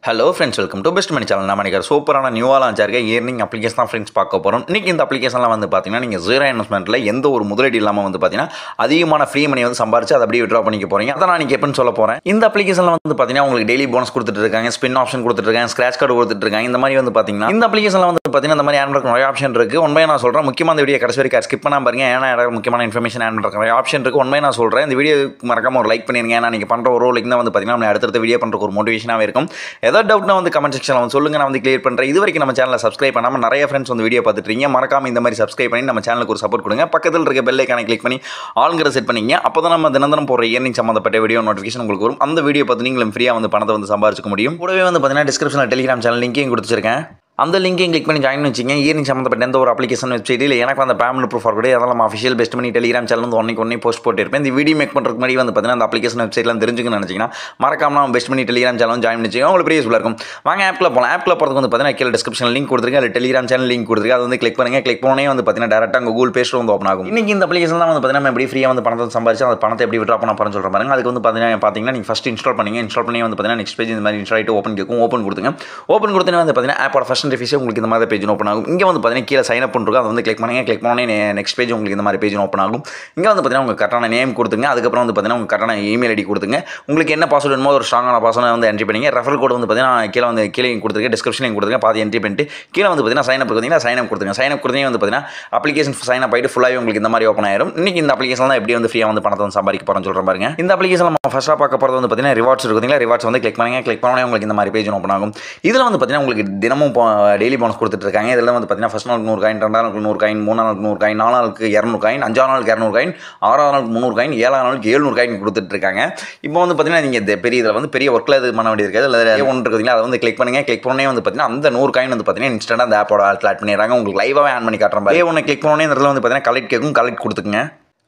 Hello friends, welcome to best money channel. நம்ம நினைக்கிற சூப்பரான நியூவாக லான்ச் ஆகிற ஏர்னிங் அப்ளிகேஷன் தான் ஃப்ரெண்ட்ஸ் பார்க்க போகிறோம். இன்றைக்கி இந்த அப்ளிகேஷன்லாம் வந்து பார்த்தீங்கன்னா நீங்கள் ஜீரோ இன்வெஸ்ட்மெண்ட்டில் எந்த ஒரு முதலீடு இல்லாமல் வந்து பார்த்தீங்கன்னா அதிகமான ஃப்ரீ மணி வந்து சம்பாரிச்சு அதை அப்படியே விட்ரா பண்ணிக்க போகிறீங்க. அதை நான் நீங்கள் எப்படின்னு சொல்ல போகிறேன். இந்த அப்ளிகேஷனில் வந்து பார்த்தீங்கன்னா உங்களுக்கு டெய்லி போனஸ் கொடுத்துட்டு இருக்காங்க, ஸ்பின் ஆப்ஷன் கொடுத்துட்டு இருக்காங்க, ஸ்க்ராட்ச் கார்டு கொடுத்துட்டு இருக்காங்க. இந்த மாதிரி வந்து பார்த்தீங்கன்னா இந்த அப்ளிகேஷனில் வந்து பார்த்தீங்கன்னா இந்த மாதிரி ஆன் பண்ணுற நிறைய ஆப்ஷன் இருக்குது. உண்மையை நான் சொல்கிறேன், முக்கியமாக இந்த வீடியோ கடைசி வரைக்கும் ஸ்கிப் பண்ணாமல் பாருங்க. ஏன்னா முக்கியமான இன்ஃபர்மேஷன் ஆன் பண்ணுற நிறைய ஆப்ஷன் இருக்குது. உண்மையை நான் சொல்கிறேன், இந்த வீடியோ மறக்காம ஒரு லைக் பண்ணிருங்க. ஏன்னா நீங்கள் பண்ணுற ஒரு லைக் தான் வந்து பார்த்தீங்கன்னா நம்ம அடுத்தடுத்த வீடியோ பண்ணுறதுக்கு ஒரு மோட்டிவேஷனாகவே இருக்கும். ஏதாவது டவுட்னா வந்து கமெண்ட் செக்ஷனில் வந்து சொல்லுங்க, நான் வந்து கிளியர் பண்ணுறேன். இது வரைக்கும் நம்ம சேனலை சப்ஸ்கிரைப் பண்ணாமல் நிறைய ஃப்ரெண்ட்ஸ் வந்து வீடியோ பார்த்துட்டு இருக்கீங்க. மறக்காம இந்த மாதிரி சப்ஸ்கிரைப் பண்ணி நம்ம சேனலுக்கு ஒரு சப்போர்ட் கொடுங்க. பக்கத்தில் இருக்க பெல் ஐகானை கிளிக் பண்ணி ஆளுங்கிற செட் பண்ணிங்க. அப்போ தான் நம்ம தினந்தனம் போகிற ஏர்னிங் சம்மந்தப்பட்ட வீடியோ நோட்டிஃபிகேஷன் உங்களுக்கு வரும். அந்த வீடியோ பார்த்து நீங்களும் ஃப்ரீயாக வந்து பணத்தை வந்து சம்பாதிக்க முடியும். கூடவே வந்து பார்த்தீங்கன்னா டிஸ்கிரிப்ஷனில் டெலிகிராம் சேனல் லிங்கையும் கொடுத்துருக்கேன். அந்த லிங்கையும் கிளிக் பண்ணி ஜாயின் வச்சிங்க. ஏர்னிங் சம்மந்தப்பட்ட எந்த ஒரு அப்ளிகேஷன் வெப்சைட் இல்லை எனக்கு அந்த பேமெண்ட் ப்ரூஃப் கூட அதெல்லாம் நம்ம அஃபிஷியல் பெஸ்ட் மணி டெலிகிராம் சேனல் வந்து ஒன்றைக்கு போஸ்ட் போட்டிருப்பேன். இந்த வீடியோ மேக் பண்ணுறதுக்கு முன்னாடி வந்து பார்த்தீங்கன்னா அந்த அப்ளிகேஷன் வெப்சைட்லாம் தெரிஞ்சுக்கணும்னு நினச்சிங்கன்னா மறக்காம நம்ம பெஸ்ட் மணி டெலிகிராம் சேனல் ஜாயின் வச்சுக்கோங்க. உங்களுக்கு பெரிய யூஸ்ஃபுல்லாக இருக்கும். வாங்க ஆப்பில் போகலாம். ஆப்பில் போகிறதுக்கு வந்து பார்த்தீங்கன்னா கீழே டிஸ்கிரிப்ஷன் லிங்க் கொடுத்துருக்கேன், அதில் டெலிகிராம் சேனல் லிங்க் கொடுத்துருக்கேன். அதை வந்து கிளிக் பண்ணுங்க. கிளிக் பண்ணே வந்து பார்த்தீங்கன்னா டேரெக்டாக உங்கள் கூகுள் பே ஸ்டோர் வந்து ஓப்பன் ஆகும். இன்னைக்கு இந்த அப்ளிகேஷன் தான் வந்து பார்த்தீங்கன்னா எப்படி ஃப்ரீயாக வந்து பணத்தை சம்பாதிச்சு அந்த பணத்தை எப்படி விட்ரா பண்ண போகிறேன்னு சொல்கிறேன் பாருங்க. அதுக்கு வந்து பார்த்தீங்கன்னா நீங்கள் ஃபஸ்ட் இன்ஸ்டால் பண்ணி வந்து பார்த்தீங்கன்னா நெக்ஸ்ட் பேஜ் இந்த மாதிரி இன்ஸ்டால் ஆகிட்டு ஓப்பன் கேட்கும். ஓப்பன் கொடுத்துங்க. ஓப்பன் கொடுத்தோன்னே வந்து பார்த்தீங்கன்னா ஆப்போட ஃபர்ஸ்ட் இன்டர்ஃபேஸ் உங்களுக்கு இந்த மாதிரி பேஜ் ஓப்பன் ஆகும். இங்கே வந்து பார்த்தீங்கன்னா கீழே சைன் அப் பண்ணுறோம், அதை வந்து கிளிக் பண்ணுங்க. கிளிக் பண்ணோன்னே நெக்ஸ்ட் பேஜ் உங்களுக்கு இந்த மாதிரி பேஜ் ஓப்பன் ஆகும். இங்கே வந்து பார்த்தீங்கன்னா உங்கள் கரெக்டான நேம் கொடுத்துங்க. அதுக்கப்புறம் வந்து பார்த்தீங்கன்னா உங்கள் கரெக்டான இமெயில் ஐடி கொடுத்துங்க. உங்களுக்கு என்ன பாஸ்வேர்டு வேணுமோ ஒரு ஸ்ட்ராங்கான பாஸ்வேர்டை வந்து என்ட்ரி பண்ணிங்க. ரெஃபரல் கோட் வந்து பார்த்தீங்கன்னா கீழே கொடுத்துருக்கேன், டிஸ்கிரிப்ஷனில் கொடுத்துருக்கேன். பாதி என்ட்ரி பண்ணிட்டு கீழே வந்து பார்த்தீங்கன்னா சைன் அப் கொடுத்தீங்கன்னா சைன் அப் கொடுத்துங்க. சைன் அப் கொடுத்தீங்க வந்து பார்த்தீங்கன்னா அப்ளிகேஷன் சைன் அப் ஆகிட்டு ஃபுல்லாகவே உங்களுக்கு இந்த மாதிரி ஓப்பன் ஆயிரும். இன்னைக்கு இந்த அப்ளிகேஷன் தான் எப்படி வந்து ஃப்ரீயாக வந்து பணத்தை வந்து சம்பாதிக்க போகிறேன்னு சொல்கிறேன் பாருங்க. இந்த அப்ளிகேஷன் நம்ம ஃபர்ஸ்ட்டாக பார்க்க போகிறது வந்து பார்த்தீங்கன்னா ரிவார்ட்ஸ் இருக்குதுங்களா. ரிவார்ட்ஸ் வந்து கிளிக் பண்ணுங்க. கிளிக் பண்ணோன்னே உங்களுக்கு இந்த மாதிரி பேஜ் ஓப்பன் ஆகும். இதில் வந்து பார்த்தீங்கன்னா உங்களுக்கு தினமும் டெய்லி போனஸ் கொடுத்துட்டு இருக்காங்க. இதில் வந்து பார்த்தீங்கன்னா ஃபர்ஸ்ட் நாளுக்கு 100 காயின், 2 நாளுக்கு 100 காயின், 3 நாளுக்கு 100 காயின், 4 நாளுக்கு 200 காயின், 5 நாளுக்கு 200 காயின், 6 நாளுக்கு 300 காயின், 7 நாளுக்கு 700 காயின் கொடுத்துட்டு இருக்காங்க. இப்போ வந்து பார்த்தீங்கன்னா நீங்கள் பெரிய இதில் வந்து பெரிய ஒர்க்கில் இது பண்ண வேண்டியது இருக்காது. அதில் ஒன்று இருக்குதுங்களா, அதை வந்து கிளிக் பண்ணுங்க. கிளிக் பண்ணே வந்து பார்த்தீங்கன்னா அந்த 100 காயின் வந்து பார்த்தீங்கன்னா இன்ஸ்டன்ட்டாக அந்த ஆப்போட ஆட் பண்ணிடுறாங்க. உங்களுக்கு லைவாகவே ஆன் பண்ணி காட்டுறேன். ஒன்று கிளிக் பண்ணோன்னே இந்த இடத்துல வந்து பார்த்தீங்கன்னா கலெக்ட் கேட்கும். கலெக்ட் கொடுத்துங்க.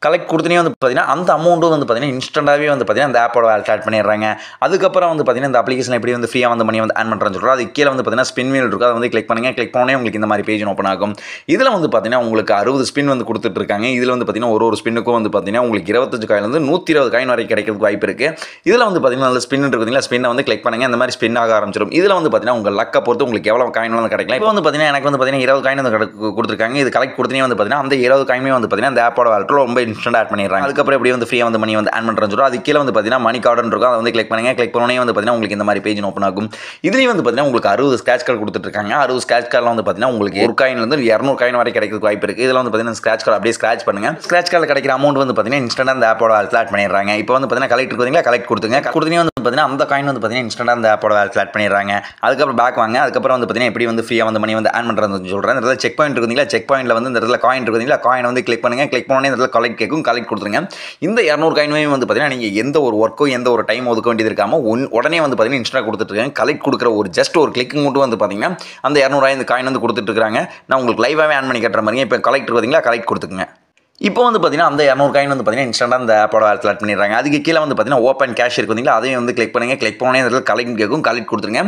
கலெக்ட் கொடுத்தனே வந்து பார்த்தீங்கன்னா அந்த அமௌண்ட்டும் வந்து பார்த்தீங்கன்னா இன்ஸ்டன்ட்டாகவே வந்து பார்த்தீங்கன்னா அந்த ஆப்போட ஆட் பண்ணிடுறாங்க. அதுக்கப்புறம் வந்து பார்த்தீங்கன்னா இந்த அப்ளிகேஷன் எப்படி வந்து ஃப்ரீயாக வந்து மணி வந்து ஆன் பண்ணுறேன்னு சொல்கிறோம். அது கீழே வந்து பார்த்தீங்கன்னா ஸ்பின் வீல் இருக்கும், அதை வந்து கிளிக் பண்ணுங்க. கிளிக் பண்ணோன்னே உங்களுக்கு இந்த மாதிரி பேஜ் ஓப்பன் ஆகும். இதில் வந்து பார்த்தீங்கன்னா உங்களுக்கு 60 ஸ்பின் வந்து கொடுத்துட்டு இருக்காங்க. இதில் வந்து பார்த்தீங்கன்னா ஒரு ஸ்பின்னுக்கும் வந்து பார்த்தீங்கன்னா உங்களுக்கு 25 காயிலேருந்து 120 காயின் வரைக்கும் கிடைக்கிறதுக்கு வாய்ப்பு இருக்குது. இதில் வந்து பார்த்தீங்கன்னா நல்ல ஸ்பின் இருக்குதுங்களா, ஸ்பின்னை வந்து கிளிக் பண்ணுங்க. இந்த மாதிரி ஸ்பின் ஆக ஆரம்பிச்சிடும். இதில் வந்து பார்த்தீங்கன்னா உங்கள் லக்கை பொறுத்து உங்களுக்கு எவ்வளோ காயின் வந்து கிடைக்கலாம். இப்போ வந்து பார்த்தீங்கன்னா எனக்கு வந்து பார்த்தீங்கன்னா 20 காயின் வந்து கொடுத்துருக்காங்க. இது கலெக்ட் கொடுத்தனே வந்து பார்த்தீங்கன்னா அந்த 20 காயினுமே வந்து பார்த்தீங்கன்னா அந்த ஆப்போட வாலெட்டில் ரொம்ப இன்ஸ்டன்ட் ஆட் பண்ணிடுறாங்க. அதுக்கப்புறம் எப்படி வந்து ஃப்ரீயாக வந்து மணி வந்து ஆன் பண்ணுறேன்னு சொல்கிறோம். அது கீழே வந்து பார்த்தீங்கன்னா மணி கார்டுன்னு இருக்கும், அதை வந்து கிளிக் பண்ணுங்க. கிளிக் பண்ணோன்னே வந்து பார்த்தீங்கன்னா உங்களுக்கு இந்த மாதிரி பேஜ் ஓப்பன் ஆகும். இதுலேயும் வந்து பார்த்தீங்கன்னா உங்களுக்கு 60 ஸ்க்ராட்ச் கார்டு கொடுத்துட்டு இருக்காங்க. 60 ஸ்க்ராட்ச் கார்டில் வந்து பார்த்தீங்கன்னா உங்களுக்கு 1 காயின்லேருந்து 200 காயின் வரை கிடைக்கிறதுக்கு வாய்ப்பு இருக்குது. இதில் வந்து பார்த்தீங்கன்னா ஸ்க்ராட்ச் கார்டு அப்படியே ஸ்க்ராட்ச் பண்ணுங்க. ஸ்க்ராட்ச் கார்டில் கிடைக்கிற அமௌண்ட் வந்து பார்த்தீங்கன்னா இன்ஸ்டன்ட்டாக அந்த ஆப்போட ஆட் பண்ணிடுறாங்க. இப்போ வந்து பார்த்தீங்கன்னா கலெக்ட் கொடுத்தீங்களா, கலெக்ட் கொடுத்துங்க. கொடுத்தனே வந்து பார்த்தீங்கன்னா அந்த காயின் வந்து பார்த்தீங்கன்னா இன்ஸ்டன்ட்டாக அந்த ஆப்போட ஆட் பண்ணிடுறாங்க. அதுக்கப்புறம் பேக் வாங்க. அதுக்கப்புறம் வந்து பார்த்தீங்கன்னா எப்படி வந்து ஃப்ரீயாக வந்து மணி வந்து ஆன் பண்ணுறதுன்னு சொல்கிறேன். இந்த இடத்துல செக் பாயிண்ட் இருக்குதுங்களா, செக் பாயிண்ட்டில் வந்து இந்த இடத்துல காயின் இருக்குதுங்களா, காயின் வந்து கிளிக் பண்ணுங்க. கிளிக் பண்ணோன்னே இந்த இடத்துல கலெக்ட் கேட்கும். கலெக்ட் கொடுத்துருங்க. இந்த 200 காயினுமே வந்து பார்த்தீங்கன்னா நீங்கள் எந்த ஒரு ஒர்க்கோ எந்த ஒரு டைம் ஒதுக்க வேண்டியது இருக்காமல் உடனே வந்து பார்த்தீங்கன்னா இன்ஸ்டா கொடுத்துட்ருக்காங்க. கலெக்ட் கொடுக்குற ஒரு ஜஸ்ட் ஒரு கிளிக்கு மட்டும் வந்து பார்த்தீங்கன்னா அந்த 200 காயின் வந்து கொடுத்துட்ருக்காங்க. நான் உங்களுக்கு லைவாகவே ஆன் பண்ணி கட்டுற மாதிரி. இப்போ கலெக்ட் பார்த்தீங்களா, கலெக்ட் கொடுத்துக்குங்க. இப்போ வந்து பார்த்தீங்கன்னா அந்த 200 காயின் வந்து பார்த்தீங்கன்னா இன்ஸ்டன்ட்டாக அந்த ஆப்போட ஆட் பண்ணிடுறாங்க. அதுக்கு கீழே வந்து பார்த்தீங்கன்னா ஓப்பன் கேஷ் இருக்குதுங்களா, அதையும் வந்து கிளிக் பண்ணுங்க. கிளிக் பண்ணோன்னே இந்த கலெக்ட் கேட்கும். கலெக்ட் கொடுத்துருங்க.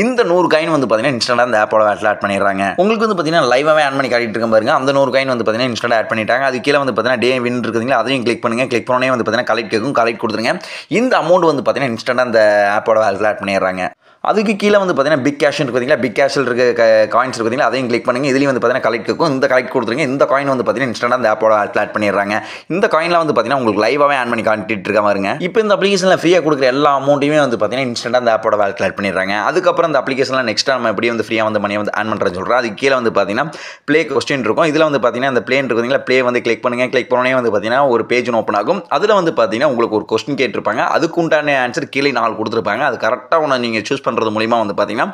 இந்த 100 காயின் வந்து பார்த்தீங்கன்னா இன்ஸ்டன்ட்டாக அந்த ஆப்போட ஆட் பண்ணிடுறாங்க. உங்களுக்கு வந்து பார்த்தீங்கன்னா லைவாகவே ஆன் பண்ணி காட்டிட்டு இருக்க பாருங்க. அந்த 100 காயின் வந்து பார்த்தீங்கன்னா இன்ஸ்டன்ட்டாக ஆட் பண்ணிட்டாங்க. அது கீழே வந்து பார்த்தீங்கன்னா டே வின் இருக்குதுங்களா, அதையும் கிளிக் பண்ணுங்க. கிளிக் பண்ணோன்னே வந்து பார்த்தீங்கன்னா கலெக்ட் கேட்கும். கலெக்ட் கொடுத்துருங்க. இந்த அமௌண்ட் வந்து பார்த்தீங்கன்னா இன்ஸ்டன்ட்டாக அந்த ஆப்போட ஆட் பண்ணிடுறாங்க. அதுக்கு கீழே வந்து பார்த்தீங்கன்னா பிக் கேஷ் இருக்குதுங்களா, பிக் கேஷில் இருக்க காயின்ஸ் இருக்குதுங்களா, அதையும் கிளிக் பண்ணுங்க. இதுலேயும் வந்து பார்த்தீங்கன்னா கலெக்ட் இருக்கும். இந்த கலெக்ட் கொடுத்துருங்க. இந்த காயின் வந்து பார்த்தீங்கன்னா இன்ஸ்டன்ட்டாக அந்த ஆப்போட ஆட் பண்ணிடுறாங்க. இந்த காயினில் வந்து பார்த்தீங்கன்னா உங்களுக்கு லைவாகவே ஆன் பண்ணி காட்டிட்டு இருக்க பாருங்க. இப்போ இந்த அப்ளிகேஷனில் ஃப்ரீயாக கொடுக்குற எல்லா அமௌண்ட்டையுமே வந்து பார்த்தீங்கன்னா இன்ஸ்டன்ட்டாக அந்த ஆப்போட ஆட் பண்ணிடுறாங்க. அதுக்கப்புறம் இந்த அப்ளிகேஷனில் நெக்ஸ்ட் நம்ம எப்படி வந்து ஃப்ரீயாக வந்து மணி வந்து ஆன் பண்ணுறேன்னு சொல்கிறோம். அது கீழே வந்து பார்த்தீங்கன்னா ப்ளே கொஸ்டின் இருக்கும். இதில் வந்து பார்த்தீங்கன்னா இந்த பிளேன் இருக்குதுங்களா, ப்ளே வந்து கிளிக் பண்ணுங்க. கிளிக் பண்ணோன்னே வந்து பார்த்தீங்கன்னா ஒரு பேஜ் ஓப்பன் ஆகும். அதில் வந்து பார்த்தீங்கன்னா உங்களுக்கு ஒரு கொஸ்டின் கேட்டிருப்பாங்க. அதுக்கு உண்டான ஆன்சர் கீழே 4 கொடுத்துருப்பாங்க. அது கரெக்டாக ஒன்று நீங்கள் சூஸ் பண்ணுறது மூலிமா வந்து பார்த்தீங்கன்னா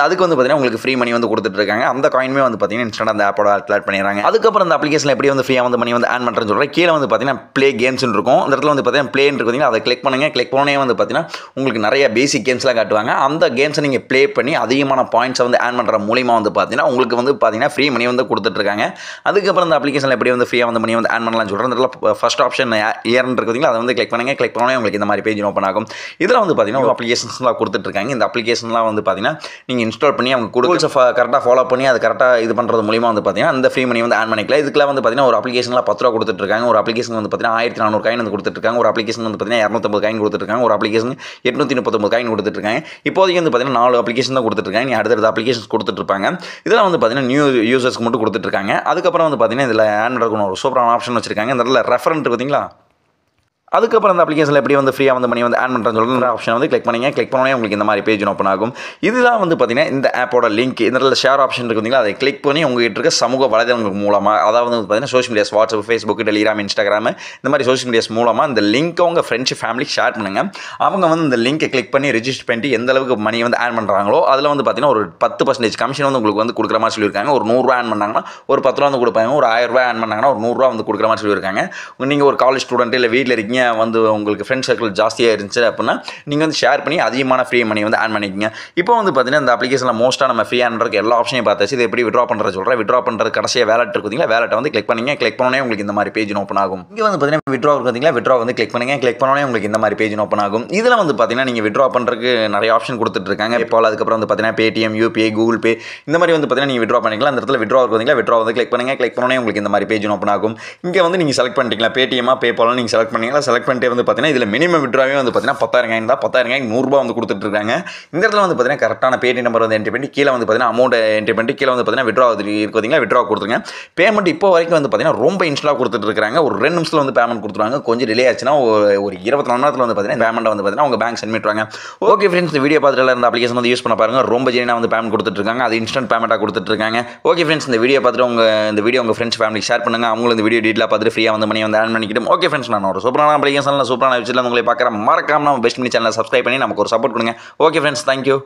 அதுக்கு வந்து பார்த்தீங்கன்னா உங்களுக்கு ஃப்ரீ மணி வந்து கொடுத்துட்டு இருக்காங்க. அந்த காயினுமே வந்து பார்த்தீங்கன்னா இன்ஸ்டன்ட் அந்த ஆப்போட ஆட் பண்ணிடுறாங்க. அதுக்கப்புறம் அந்த அப்ளிகேஷன் எப்படி வந்து ஃப்ரீயாக வந்து மணி வந்து ஆன் பண்ணுறேன்னு சொல்கிறேன். கீழே வந்து பார்த்தீங்கன்னா ப்ளே கேம்ஸ் இருக்கும். அந்த இடத்துல வந்து பார்த்தீங்கன்னா ப்ளே இருக்குதுங்க, அதை கிளிக் பண்ணுங்க. கிளிக் பண்ணோன்னே வந்து பார்த்தீங்கன்னா உங்களுக்கு நிறைய பேசிக் கேம்ஸ்லாம் காட்டுவாங்க. அந்த கேம்ஸை நீங்கள் ப்ளே பண்ணி அதிகமான பாயிண்ட்ஸை வந்து ஆன் பண்ணுற மூலிமா வந்து பார்த்தீங்கன்னா உங்களுக்கு வந்து பார்த்தீங்கன்னா ஃப்ரீ மணி வந்து கொடுத்துட்டு இருக்காங்க. அதுக்கப்புறம் அந்த அப்ளிகேஷனில் எப்படி வந்து ஃப்ரீயாக வந்து மணி வந்து ஆன் பண்ணலாம்னு சொல்கிறேன். அந்த இடத்துல ஃபர்ஸ்ட் ஆப்ஷன் ஏர்ன் இருக்குதுங்களா, அதை வந்து கிளிக் பண்ணுங்க. கிளிக் பண்ணோன்னே உங்களுக்கு இந்த மாதிரி பேஜ் ஓப்பன் ஆகும். இதில் வந்து பார்த்தீங்கன்னா ஒரு அப்ளிகேஷன்ஸ்லாம் கொடுத்துட்டு இருக்காங்க. இந்த அப்ளிகேஷன்லாம் வந்து பார்த்தீங்கன்னா நீங்கள் இன்ஸ்டால் பண்ணி அவங்க ரூல்ஸை கரெக்டாக ஃபாலோ பண்ணி அது கரெக்டாக இது பண்ணுறது மூலிமா வந்து பார்த்தீங்கன்னா அந்த ஃப்ரீ மணி வந்து ஆன் பண்ணிக்கலாம். இதுக்கெல்லாம் வந்து பார்த்தீங்கன்னா ஒரு அப்ளிகேஷனில் 10 ரூபா கொடுத்துட்ருக்காங்க, ஒரு அப்ளிகேஷன் வந்து பார்த்தீங்கன்னா 1400 காயின் வந்து கொடுத்துட்ருக்காங்க, ஒரு அப்ளிகேஷன் வந்து பார்த்தீங்கன்னா 250 காயின் கொடுத்துட்ருக்காங்க, ஒரு அப்ளிகேஷன் 839 காயின் கொடுத்துட்ருக்காங்க. இப்போதைக்கு வந்து பார்த்தீங்கன்னா 4 அப்ளிகேஷன் தான் கொடுத்துட்ருக்காங்க. நீ அடுத்தடுத்த அப்ளிகேஷன்ஸ் கொடுத்துட்ருப்பாங்க. இதெல்லாம் வந்து பார்த்தீங்கன்னா நியூ யூசர்ஸ்க்கு மட்டும் கொடுத்துட்ருக்காங்க. அதுக்கப்புறம் வந்து பார்த்தீங்கன்னா இதில் ஆன் நடக்கணும் ஒரு சூப்பரான ஆப்ஷன் வச்சிருக்காங்க. இந்த இடத்துல ரெஃபரண்ட் பார்த்தீங்களா, அதுக்கப்புறம் அந்த அப்ளிகேஷனில் எப்படி வந்து ஃப்ரீயாக வந்து மணி வந்து ஆன் பண்ணுறேன்னு சொல்லிட்டு ஆப்ஷன் வந்து கிளிக் பண்ணிங்க. கிளிக் பண்ணோன்னே உங்களுக்கு இந்த மாதிரி பேஜ் ஓப்பன் ஆகும். இதுதான் வந்து பார்த்தீங்கன்னா இந்த ஆப்போட லிங்க். இந்த இடத்துல ஷேர் ஆப்ஷன் இருக்குங்களா, அதை கிளிக் பண்ணி உங்ககிட்ட இருக்க சமூக வலைதளங்கள் மூலமாக, அதாவது வந்து பார்த்தீங்கன்னா social medias, WhatsApp, Facebook, Telegram, Instagram, இந்த மாதிரி சோஷியல் மீடியாஸ் மூலமாக இந்த லிங்க்கை உங்கள் ஃப்ரெண்ட்ஸ் ஃபேமிலி ஷேர் பண்ணுங்கள். அவங்க வந்து இந்த லிங்கை கிளிக் பண்ணி ரெஜிஸ்டர் பண்ணிட்டு எந்த அளவுக்கு மணி வந்து ஆன் பண்ணுறாங்களோ அதில் வந்து பார்த்தீங்கன்னா ஒரு 10% கமிஷன் வந்து உங்களுக்கு வந்து கொடுக்குற மாதிரி சொல்லியிருக்காங்க. ஒரு 100 ரூபா ஆன் பண்ணாங்கன்னா ஒரு 10 ரூபா வந்து கொடுப்பாங்க. ஒரு 1000 ரூபா ஆன் பண்ணாங்கன்னா ஒரு 100 ரூபா வந்து கொடுக்குற மாதிரி சொல்லியிருக்காங்க. நீங்கள் ஒரு காலேஜ் ஸ்டூடெண்ட் இல்லை வீட்டில் இருக்கீங்க, வந்து உங்களுக்கு ஃப்ரெண்ட் சர்க்கிள் ஜாஸ்தியாக இருந்துச்சு அப்படின்னா நீங்கள் வந்து ஷேர் பண்ணி அதிகமான ஃப்ரீ மணி வந்து ஆன் பண்ணிக்கங்க. இப்போ வந்து பார்த்தீங்கன்னா இந்த அப்ளிகேஷனில் மோஸ்ட்டாக நம்ம ஃப்ரீ ஆன்றதுக்கு எல்லா ஆப்ஷனையும் பார்த்தாச்சு. இது எப்படி விட்ரா பண்ணுறது சொல்கிறேன். விட்ரா பண்ணுறது கடைசியாக வேலட் இருக்குதுங்களா, வேலட்டை வந்து கிளிக் பண்ணிங்க. கிளிக் பண்ணோன்னே உங்களுக்கு இந்த மாதிரி பேஜ் ஓப்பன் ஆகும். இங்கே வந்து பார்த்தீங்கன்னா விட்ரா இருக்குதுங்களா, விட்ரா வந்து கிளிக் பண்ணுங்க. கிளிக் பண்ணோன்னே உங்களுக்கு இந்த மாதிரி பேஜ் ஓப்பன் ஆகும். இதில் வந்து பார்த்தீங்கன்னா நீங்கள் விட்ரா பண்ணுறதுக்கு நிறைய ஆப்ஷன் கொடுத்துட்ருக்காங்க. இப்போ அதுக்கப்புறம் வந்து பார்த்தீங்கன்னா பேடிஎம், யூபிஐ, கூகுள் பே, இந்த மாதிரி வந்து பார்த்தீங்கன்னா நீங்கள் விட்ரா பண்ணிக்கலாம். அந்த இடத்துல விட்ரா இருக்குதுங்களா, விட்ரா வந்து கிளிக் பண்ணுங்க. கிளிக் பண்ணோன்னே உங்களுக்கு இந்த மாதிரி பேஜ் ஓப்பன் ஆகும். இங்கே வந்து நீங்கள் செலக்ட் பண்ணிட்டீங்களா, பேடிஎம்மா, பேபால் நீங்கள் செலக்ட் பண்ணிங்களா. செலக்ட் பண்ணிட்டு வந்து பார்த்தீங்கன்னா இதில் மினிமம் விட்ராவே வந்து பார்த்தீங்கன்னா 10,000 காயின் தான். 10,000 காயின் 100 ரூபா வந்து கொடுத்துட்ருக்காங்க. இந்த இடத்துல வந்து பார்த்தீங்கன்னா கரெக்டான பேடிஎம் நம்பர் வந்து என்ட்ரி பண்ணி கீழே வந்து பார்த்தீங்கன்னா அமௌண்ட் என்ட்ரி பண்ணி கீழே வந்து பார்த்தீங்கன்னா விட்ரா இருக்குதுங்களா, விட்ரா கொடுத்துருங்க. பேமெண்ட் இப்போ வரைக்கும் வந்து பார்த்தீங்கன்னா ரொம்ப இன்ஸ்டாக கொடுத்துட்ருக்காங்க. ஒரு 2 நிமிஷத்தில் வந்து பேமெண்ட் கொடுத்துருவாங்க. கொஞ்சம் டிலே ஆச்சுன்னா ஒரு 24 மணி நேரத்தில் வந்து பார்த்தீங்கன்னா பேமெண்ட் வந்து பார்த்தீங்கன்னா உங்கள் பேங்க் சென்ட் பண்ணிடுவாங்க. ஓகே ஃப்ரெண்ட்ஸ், இந்த வீடியோ பார்த்துட்டு இந்த அப்ளிகேஷன் வந்து யூஸ் பண்ண பாருங்க. ரொம்ப ஜெனினா வந்து பேமெண்ட் கொடுத்துட்ருக்காங்க. அது இன்ஸ்டன்ட் பேமெண்ட்டாக கொடுத்துட்ருக்காங்க. ஓகே ஃப்ரெண்ட்ஸ், இந்த வீடியோ பார்த்துட்டு இந்த வீடியோ உங்கள் ஃப்ரெண்ட்ஸ் ஃபேமிலி ஷேர் பண்ணுங்க. அவங்களும் இந்த வீடியோ டீட்டெயிலாக பார்த்துட்டு ஃப்ரீயாக வந்து மணி வந்து ஆன் பண்ணிக்கிட்டு. ஓகே ஃப்ரெண்ட்ஸ், நான் ஒரு சூப்பரான அப்ளிகேஷனில் சூப்பரான விஷயத்தில் உங்களை பார்க்குறேன். மறக்காம நம்ம பெஸ்ட் மணி சேனலை சப்ஸ்கிரைப் பண்ணி நமக்கு ஒரு சப்போர்ட் கொடுங்க. Okay friends, thank you.